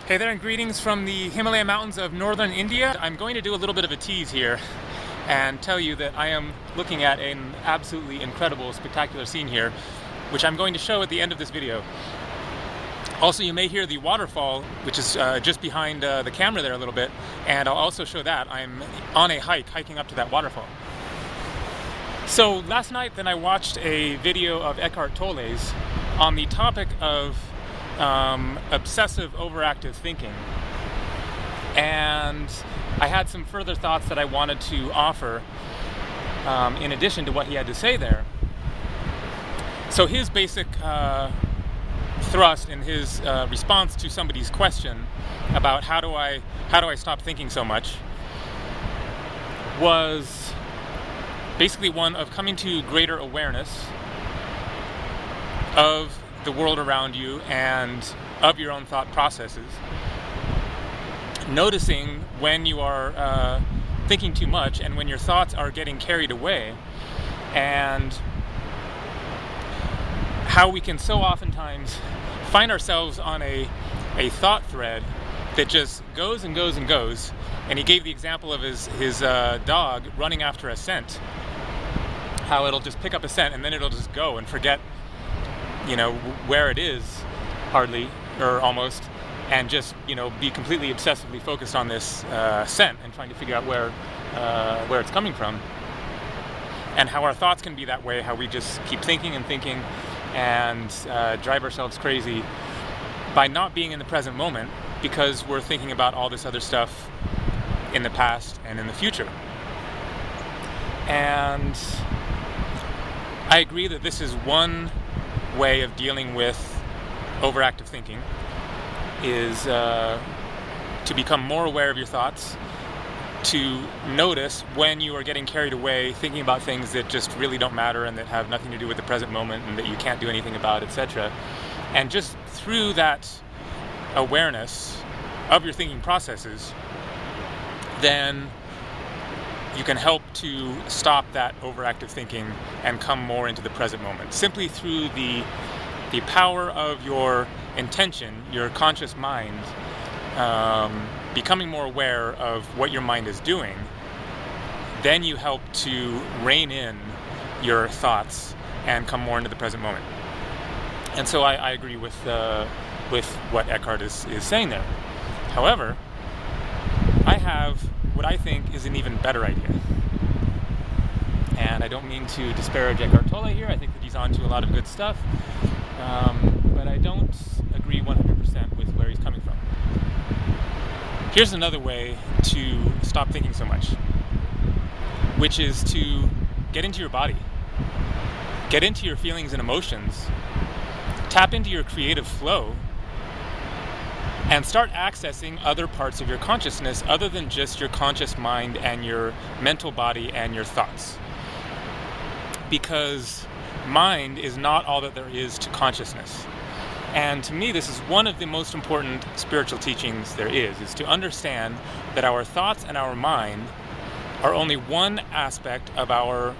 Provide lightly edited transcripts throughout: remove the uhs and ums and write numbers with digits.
Hey there, and greetings from the Himalaya mountains of northern India. I'm going to do a little bit of a tease here and tell you that I am looking at an absolutely incredible, spectacular scene here, which I'm going to show at the end of this video. Also, you may hear the waterfall, which is just behind the camera there a little bit, and I'll also show that. I'm on a hiking up to that waterfall. So last night then I watched a video of Eckhart Tolle's on the topic of obsessive overactive thinking, and I had some further thoughts that I wanted to offer in addition to what he had to say there. So his basic thrust in his response to somebody's question about how do I stop thinking so much was basically one of coming to greater awareness of the world around you and of your own thought processes. Noticing when you are thinking too much and when your thoughts are getting carried away, and how we can so oftentimes find ourselves on a thought thread that just goes and goes and goes. And he gave the example of his dog running after a scent, how it'll just pick up a scent and then it'll just go and forget where it is, hardly, or almost, and just, be completely obsessively focused on this scent and trying to figure out where it's coming from. And how our thoughts can be that way, how we just keep thinking and thinking and drive ourselves crazy by not being in the present moment because we're thinking about all this other stuff in the past and in the future. And I agree that this is one way of dealing with overactive thinking, is to become more aware of your thoughts, to notice when you are getting carried away thinking about things that just really don't matter and that have nothing to do with the present moment and that you can't do anything about, etc. And just through that awareness of your thinking processes, then you can help to stop that overactive thinking and come more into the present moment. Simply through the power of your intention, your conscious mind, becoming more aware of what your mind is doing, then you help to rein in your thoughts and come more into the present moment. And so I agree with what Eckhart is saying there. However, I have what I think is an even better idea. And I don't mean to disparage Eckhart Tolle here. I think that he's onto a lot of good stuff. But I don't agree 100% with where he's coming from. Here's another way to stop thinking so much, which is to get into your body. Get into your feelings and emotions. Tap into your creative flow and start accessing other parts of your consciousness other than just your conscious mind and your mental body and your thoughts. Because mind is not all that there is to consciousness. And to me, this is one of the most important spiritual teachings there is to understand that our thoughts and our mind are only one aspect of our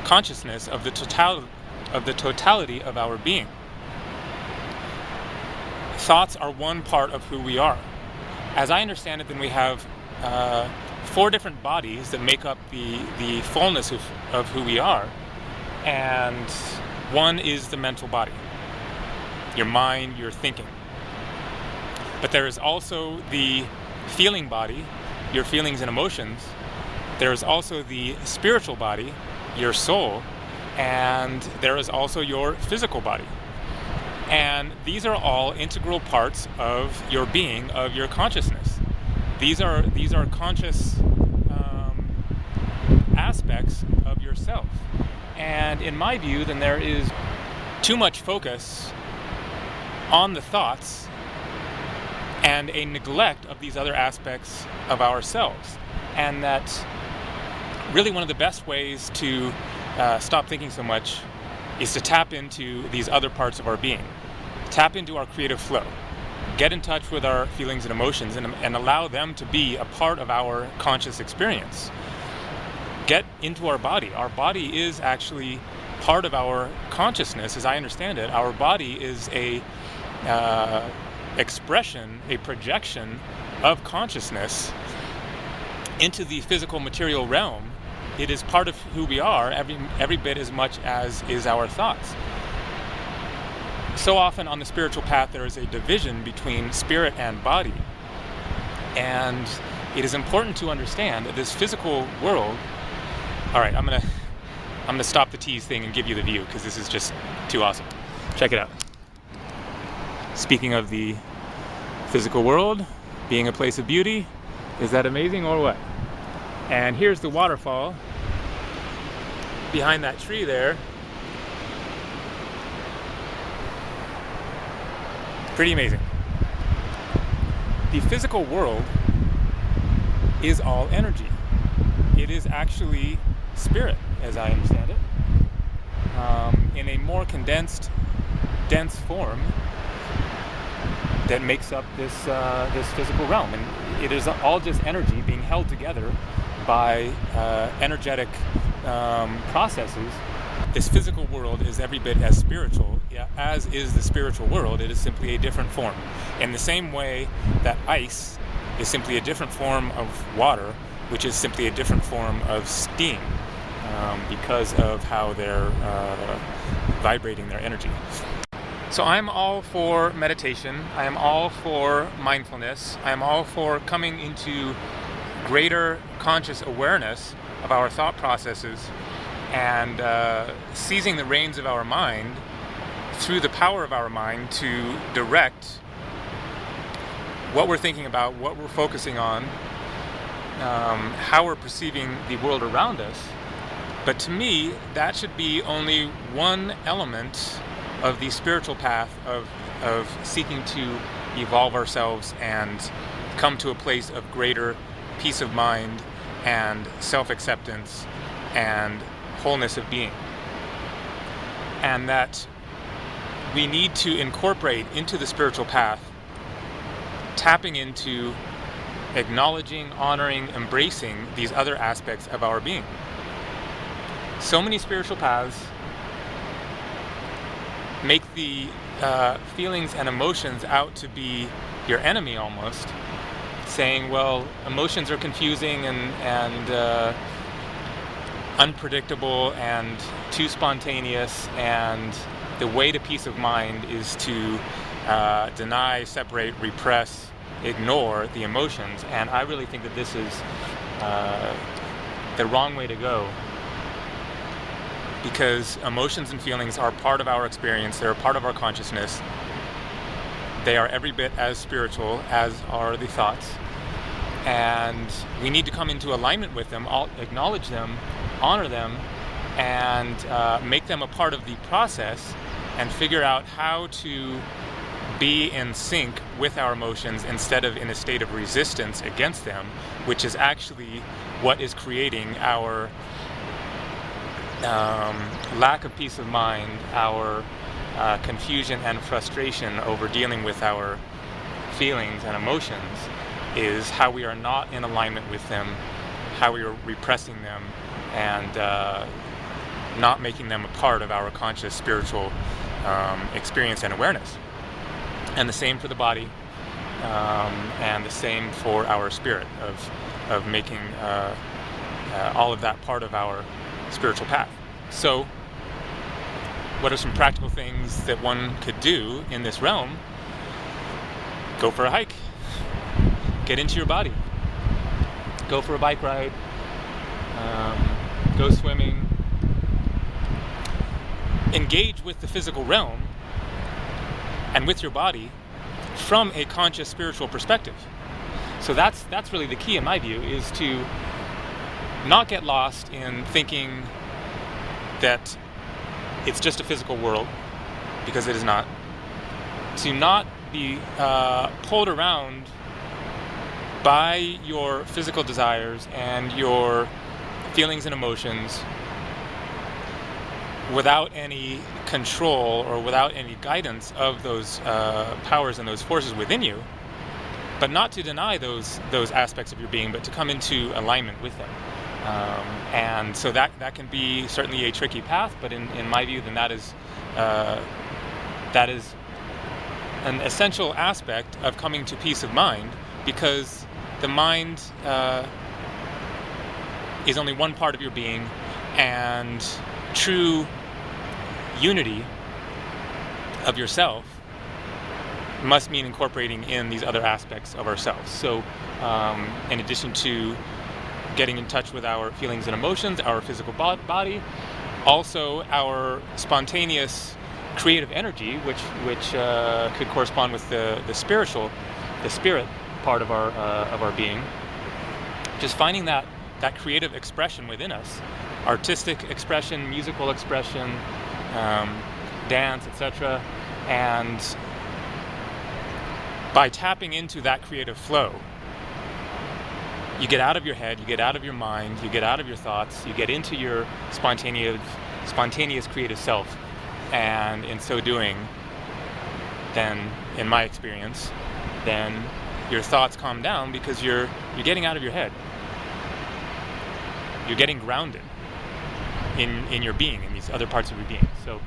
consciousness, of the totality of our being. Thoughts are one part of who we are. As I understand it, then we have 4 different bodies that make up the fullness of who we are. And one is the mental body, your mind, your thinking. But there is also the feeling body, your feelings and emotions. There is also the spiritual body, your soul, and there is also your physical body. And these are all integral parts of your being, of your consciousness. These are conscious aspects of yourself. And in my view, then there is too much focus on the thoughts and a neglect of these other aspects of ourselves. And that really one of the best ways to stop thinking so much is to tap into these other parts of our being. Tap into our creative flow. Get in touch with our feelings and emotions and allow them to be a part of our conscious experience. Get into our body. Our body is actually part of our consciousness, as I understand it. Our body is expression, a projection of consciousness into the physical material realm. It is part of who we are every bit as much as is our thoughts. So often on the spiritual path there is a division between spirit and body. And it is important to understand that this physical world... Alright, I'm gonna stop the tease thing and give you the view, because this is just too awesome. Check it out. Speaking of the physical world being a place of beauty, is that amazing or what? And here's the waterfall behind that tree there. Pretty amazing. The physical world is all energy. It is actually spirit, as I understand it, in a more condensed, dense form that makes up this physical realm. And it is all just energy being held together by energetic processes. This physical world is every bit as spiritual, as is the spiritual world. It is simply a different form. In the same way that ice is simply a different form of water, which is simply a different form of steam, because of how they're vibrating their energy. So I'm all for meditation. I am all for mindfulness. I am all for coming into greater conscious awareness of our thought processes and seizing the reins of our mind through the power of our mind to direct what we're thinking about, what we're focusing on, how we're perceiving the world around us. But to me, that should be only one element of the spiritual path of seeking to evolve ourselves and come to a place of greater peace of mind and self-acceptance and wholeness of being. And that we need to incorporate into the spiritual path tapping into acknowledging, honoring, embracing these other aspects of our being. So many spiritual paths make the feelings and emotions out to be your enemy almost, saying, well, emotions are confusing and unpredictable and too spontaneous, and the way to peace of mind is to deny, separate, repress, ignore the emotions. And I really think that this is the wrong way to go, because emotions and feelings are part of our experience. They're a part of our consciousness. They are every bit as spiritual as are the thoughts, and we need to come into alignment with them, acknowledge them, honor them, and make them a part of the process, and figure out how to be in sync with our emotions instead of in a state of resistance against them, which is actually what is creating our lack of peace of mind, our confusion and frustration over dealing with our feelings and emotions, is how we are not in alignment with them, how we are repressing them, and not making them a part of our conscious spiritual experience and awareness. And the same for the body, and the same for our spirit, of making all of that part of our spiritual path. So, what are some practical things that one could do in this realm? Go for a hike. Get into your body. Go for a bike ride. Go swimming. Engage with the physical realm and with your body from a conscious spiritual perspective. So that's really the key in my view, is to not get lost in thinking that it's just a physical world, because it is not. To not be pulled around by your physical desires and your feelings and emotions without any control or without any guidance of those powers and those forces within you, but not to deny those aspects of your being, but to come into alignment with them. And so that can be certainly a tricky path, but in my view, then that is an essential aspect of coming to peace of mind, because the mind is only one part of your being, and true unity of yourself must mean incorporating in these other aspects of ourselves. So in addition to getting in touch with our feelings and emotions, our physical body, also our spontaneous creative energy, which could correspond with the spirit part of our being. Just finding that creative expression within us, artistic expression, musical expression, dance, etc. And by tapping into that creative flow, you get out of your head, you get out of your mind, you get out of your thoughts, you get into your spontaneous creative self. And in so doing, then, in my experience, then your thoughts calm down, because you're getting out of your head. You're getting grounded in your being, in these other parts of your being. So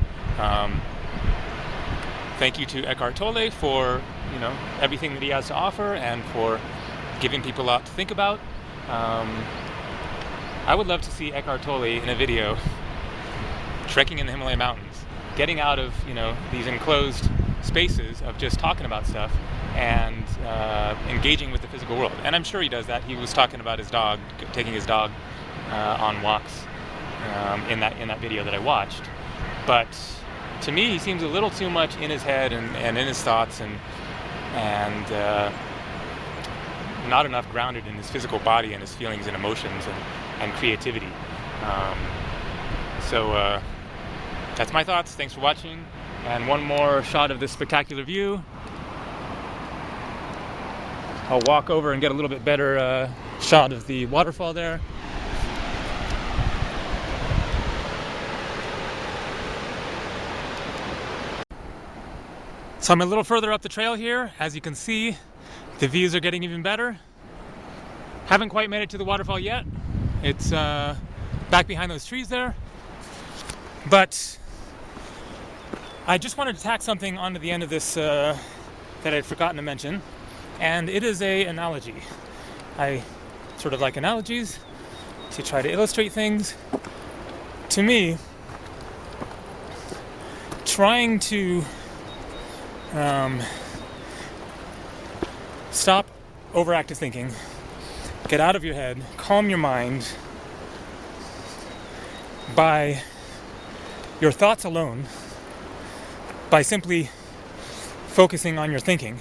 thank you to Eckhart Tolle for everything that he has to offer, and for giving people a lot to think about. I would love to see Eckhart Tolle in a video trekking in the Himalaya mountains, getting out of these enclosed spaces of just talking about stuff, and engaging with the physical world. And I'm sure he does that. He was talking about his dog, taking his dog on walks in that video that I watched. But to me, he seems a little too much in his head and in his thoughts, and not enough grounded in his physical body and his feelings and emotions and creativity. So that's my thoughts. Thanks for watching. And one more shot of this spectacular view. I'll walk over and get a little bit better shot of the waterfall there. So I'm a little further up the trail here. As you can see, the views are getting even better. Haven't quite made it to the waterfall yet. It's back behind those trees there. But I just wanted to tack something onto the end of this that I'd forgotten to mention. And it is an analogy. I sort of like analogies to try to illustrate things. To me, trying to stop overactive thinking, get out of your head, calm your mind by your thoughts alone, by simply focusing on your thinking,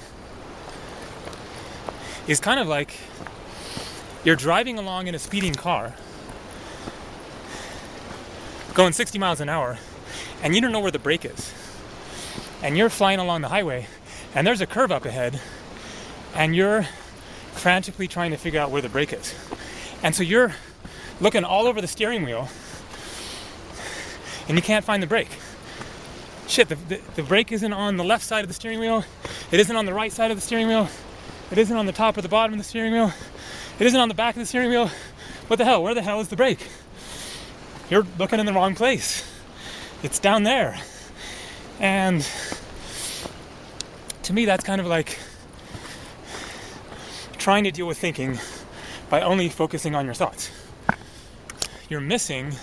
is kind of like you're driving along in a speeding car, going 60 miles an hour, and you don't know where the brake is. And you're flying along the highway, and there's a curve up ahead, and you're frantically trying to figure out where the brake is. And so you're looking all over the steering wheel, and you can't find the brake. Shit, the brake isn't on the left side of the steering wheel. It isn't on the right side of the steering wheel. It isn't on the top or the bottom of the steering wheel. It isn't on the back of the steering wheel. What the hell? Where the hell is the brake? You're looking in the wrong place. It's down there. And to me, that's kind of like trying to deal with thinking by only focusing on your thoughts. You're missing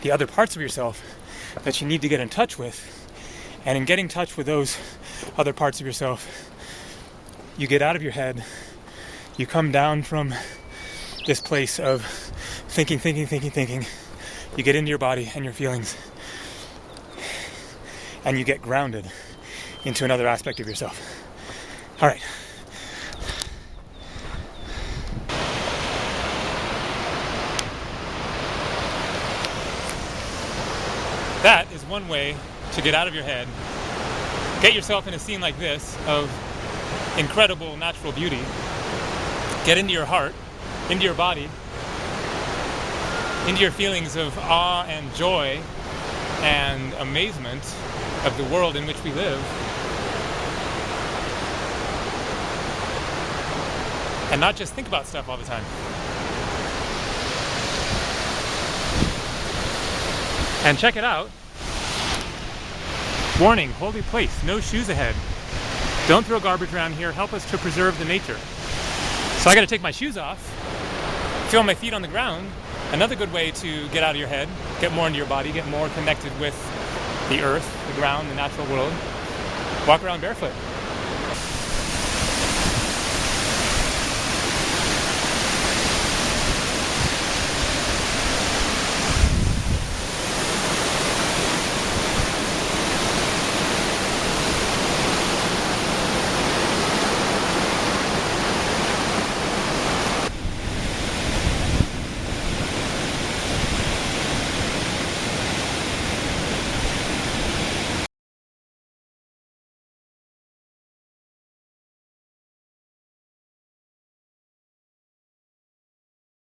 the other parts of yourself that you need to get in touch with. And in getting in touch with those other parts of yourself, you get out of your head, you come down from this place of thinking, you get into your body and your feelings, and you get grounded into another aspect of yourself. All right. That is one way to get out of your head, get yourself in a scene like this of incredible natural beauty, get into your heart, into your body, into your feelings of awe and joy and amazement of the world in which we live, and not just think about stuff all the time. And check it out. Warning, holy place, no shoes ahead. Don't throw garbage around here. Help us to preserve the nature. So I got to take my shoes off, feel my feet on the ground. Another good way to get out of your head, get more into your body, get more connected with the earth, the ground, the natural world. Walk around barefoot.